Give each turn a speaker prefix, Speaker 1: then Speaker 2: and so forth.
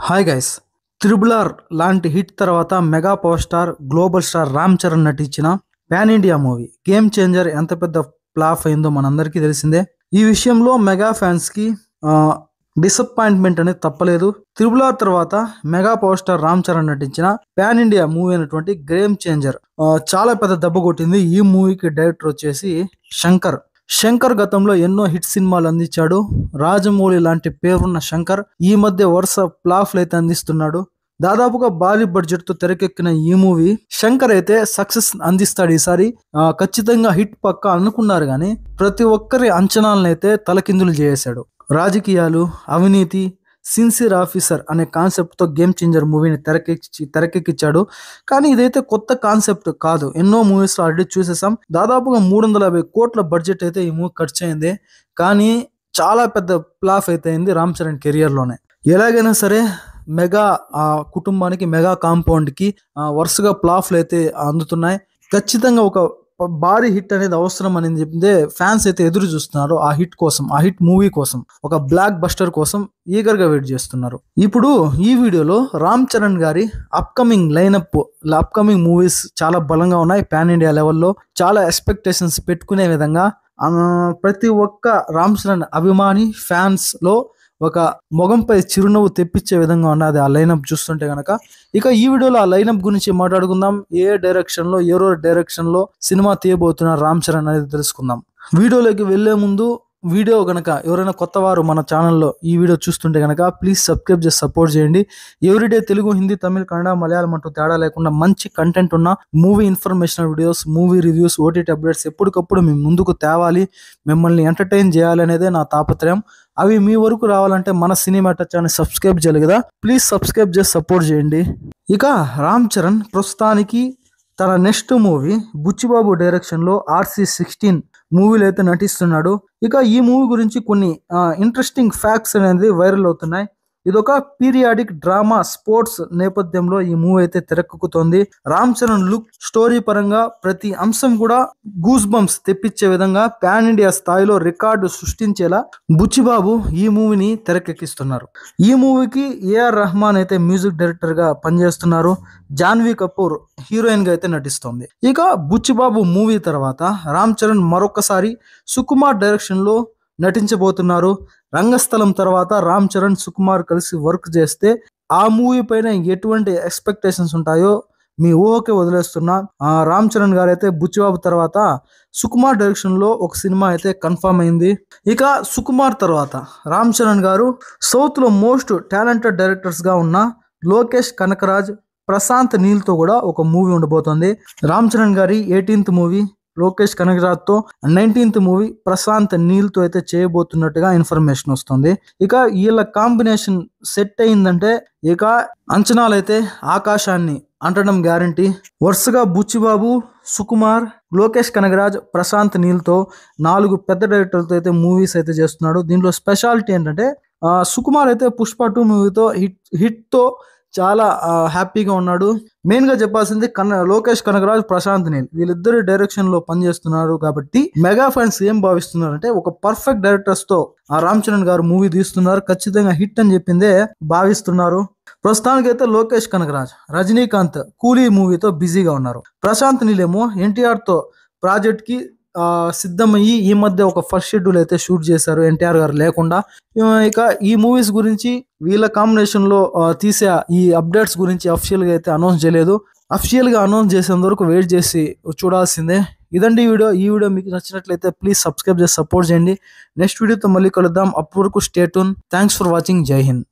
Speaker 1: Hi guys. Triple R లాంటి hit తర్వాత mega power star global star Ram Charan నటించిన pan India movie game changer ఎంత పెద్ద ఫ్లాప్ అయిందో మనందరికీ తెలిసిందే. ఈ విషయంలో మెగా ఫ్యాన్స్ కి డిసప్పాయింట్మెంట్ అనేది తప్పలేదు. త్రిబుల్ ఆర్ తర్వాత mega power star Ram Charan నటించిన పాన్ ఇండియా మూవీ అయినటువంటి గేమ్ చేంజర్ చాలా పెద్ద దెబ్బ కొట్టింది. ఈ మూవీకి డైరెక్టర్ వచ్చేసి శంకర్ గతంలో ఎన్నో హిట్ సినిమాలు అందించాడు. రాజమౌళి లాంటి పేరున్న శంకర్ ఈ మధ్య వరుస ఫ్లాప్లు అయితే అందిస్తున్నాడు. దాదాపుగా భారీ బడ్జెట్ తో తెరకెక్కిన ఈ మూవీ శంకర్ అయితే సక్సెస్ అందిస్తాడు ఈసారి. ఖచ్చితంగా హిట్ పక్క అనుకున్నారు కానీ ప్రతి ఒక్కరి అంచనాలను అయితే తలకిందులు చేశాడు. రాజకీయాలు, అవినీతి, సిన్సియర్ ఆఫీసర్ అనే కాన్సెప్ట్ తో గేమ్ చేంజర్ మూవీని తెరకెక్కించాడు. కానీ ఇదైతే కొత్త కాన్సెప్ట్ కాదు. ఎన్నో మూవీస్ లో ఆల్రెడీ చూసేసాం. దాదాపుగా 350 కోట్ల బడ్జెట్ అయితే ఈ మూవీ ఖర్చు అయింది. కానీ చాలా పెద్ద ఫ్లాప్ అయితే అయింది రామ్ చరణ్ కెరియర్ లోనే. ఎలాగైనా సరే మెగా కుటుంబానికి, మెగా కాంపౌండ్ కి వరుసగా ఫ్లాప్లు అయితే అందుతున్నాయి. ఖచ్చితంగా ఒక భారీ హిట్ అనేది అవసరం అని చెప్తే ఫ్యాన్స్ అయితే ఎదురు చూస్తున్నారు. ఆ హిట్ కోసం, ఆ హిట్ మూవీ కోసం, ఒక బ్లాక్ బస్టర్ కోసం ఈగర్ గా వెయిట్ చేస్తున్నారు. ఇప్పుడు ఈ వీడియోలో రామ్ చరణ్ గారి అప్కమింగ్ మూవీస్ చాలా బలంగా ఉన్నాయి. పాన్ ఇండియా లెవెల్లో చాలా ఎక్స్పెక్టేషన్స్ పెట్టుకునే విధంగా ప్రతి ఒక్క రామ్ చరణ్ అభిమాని ఫ్యాన్స్ లో ఒక మొగంపై చిరునవ్వు తెప్పించే విధంగా ఉన్నది ఆ లైనప్ చూస్తుంటే గనక. ఇక ఈ వీడియోలో ఆ లైనప్ గురించి మాట్లాడుకుందాం. ఏ డైరెక్షన్ లో సినిమా తీయబోతున్నారు రామ్ చరణ్ అనేది తెలుసుకుందాం. వీడియోలోకి వెళ్లే ముందు వీడియో గనక ఎవరైనా కొత్త వారు మన ఛానల్లో ఈ వీడియో చూస్తుంటే గనక ప్లీజ్ సబ్స్క్రైబ్ చేసి సపోర్ట్ చేయండి. ఎవ్రీడే తెలుగు, హిందీ, తమిళ, కన్నడ, మలయాళం అంటూ తేడా లేకుండా మంచి కంటెంట్ ఉన్న movie informational videos, movie reviews, OTT updates ఎప్పటికప్పుడు మేము ముందుకు తేవాలి, మిమ్మల్ని ఎంటర్టైన్ చేయాలి అనేదే నా తాపత్రయం. అవి మీ వరకు రావాలంటే మన సినిమా టచ్ అని సబ్స్క్రైబ్ చేయాలి కదా. ప్లీజ్ సబ్స్క్రైబ్ చేసి సపోర్ట్ చేయండి. ఇక రామ్ చరణ్ ప్రస్తుతానికి తన నెక్స్ట్ మూవీ బుచ్చిబాబు డైరెక్షన్ లో RC16 మూవీలో అయితే నటిస్తున్నాడు. ఇక ఈ మూవీ గురించి కొన్ని ఇంట్రెస్టింగ్ ఫ్యాక్ట్స్ అనేది వైరల్ అవుతున్నాయి. ఇదొక పీరియాడిక్ డ్రామా స్పోర్ట్స్ నేపథ్యంలో ఈ మూవీ అయితే తెరకెక్కుతోంది. రామ్ చరణ్ లుక్, స్టోరీ పరంగా ప్రతి అంశం కూడా గూస్ బంప్స్ తెప్పించే విధంగా పాన్ ఇండియా స్థాయిలో రికార్డు సృష్టించేలా బుచ్చిబాబు ఈ మూవీని తెరకెక్కిస్తున్నారు. ఈ మూవీకి AR రెహమాన్ అయితే మ్యూజిక్ డైరెక్టర్ గా పనిచేస్తున్నారు. జాన్వీ కపూర్ హీరోయిన్ గా అయితే నటిస్తోంది. ఇక బుచ్చిబాబు మూవీ తర్వాత రామ్ చరణ్ మరొకసారి సుకుమార్ డైరెక్షన్ లో నటించబోతున్నారు. రంగస్థలం తర్వాత రామ్ చరణ్, సుకుమార్ కలిసి వర్క్ చేస్తే ఆ మూవీ పైన ఎటువంటి ఎక్స్పెక్టేషన్స్ ఉంటాయో మీ ఊహకే వదిలేస్తున్నా. రామ్ చరణ్ గారు అయితే బుచ్చిబాబు తర్వాత సుకుమార్ డైరెక్షన్ లో ఒక సినిమా అయితే కన్ఫర్మ్ అయింది. ఇక సుకుమార్ తర్వాత రామ్ చరణ్ గారు సౌత్ లో మోస్ట్ టాలెంటెడ్ డైరెక్టర్స్ గా ఉన్న లోకేష్ కనకరాజ్, ప్రశాంత్ నీల్ తో కూడా ఒక మూవీ ఉండబోతోంది. రామ్ చరణ్ గారి 18th మూవీ లోకేష్ కనకరాజ్ తో, 19th మూవీ ప్రశాంత్ నీల్ తో అయితే చేయబోతున్నట్టుగా ఇన్ఫర్మేషన్ వస్తుంది. ఇక వీళ్ళ కాంబినేషన్ సెట్ అయిందంటే ఇక అంచనాలు అయితే ఆకాశాన్ని అంటడం గ్యారంటీ. వరుసగా బుచ్చిబాబు, సుకుమార్, లోకేష్ కనగరాజ్, ప్రశాంత్ నీల్ తో 4 పెద్ద డైరెక్టర్లతో అయితే మూవీస్ అయితే చేస్తున్నాడు. దీంట్లో స్పెషాలిటీ ఏంటంటే సుకుమార్ అయితే పుష్ప 2 మూవీతో హిట్ తో చాలా హ్యాపీగా ఉన్నాడు. మెయిన్ గా చెప్పాల్సింది లోకేష్ కనగరాజ్, ప్రశాంత్ నీల్ వీళ్ళిద్దరు డైరెక్షన్ లో పనిచేస్తున్నారు. కాబట్టి మెగా ఫ్యాన్స్ ఏం భావిస్తున్నారంటే ఒక పర్ఫెక్ట్ డైరెక్టర్స్ తో రామ్ చరణ్ గారు మూవీ తీస్తున్నారు, ఖచ్చితంగా హిట్ అని చెప్పిందే భావిస్తున్నారు. ప్రస్తుతానికైతే లోకేష్ కనగరాజ్ రజనీకాంత్ కూలీ మూవీతో బిజీగా ఉన్నారు. ప్రశాంత్ నీల్ ఏమో NTR తో ప్రాజెక్ట్ కి సిద్ధమయ్యి ఈ మధ్య ఒక ఫస్ట్ షెడ్యూల్ అయితే షూట్ చేశారు NTR గారు లేకుండా. ఇక ఈ మూవీస్ గురించి వీళ్ళ కాంబినేషన్ లో తీసే ఈ అప్డేట్స్ గురించి అఫీషియల్ గా అయితే అనౌన్స్ చేయలేదు. అఫీషియల్ గా అనౌన్స్ చేసేంత వరకు వెయిట్ చేసి చూడాల్సిందే. ఇదండి ఈ వీడియో మీకు నచ్చినట్లయితే ప్లీజ్ సబ్స్క్రైబ్ చేసి సపోర్ట్ చేయండి. నెక్స్ట్ వీడియోతో మళ్ళీ కలుద్దాం. అప్పటి వరకు stay tune. Thanks for watching. జై హింద్.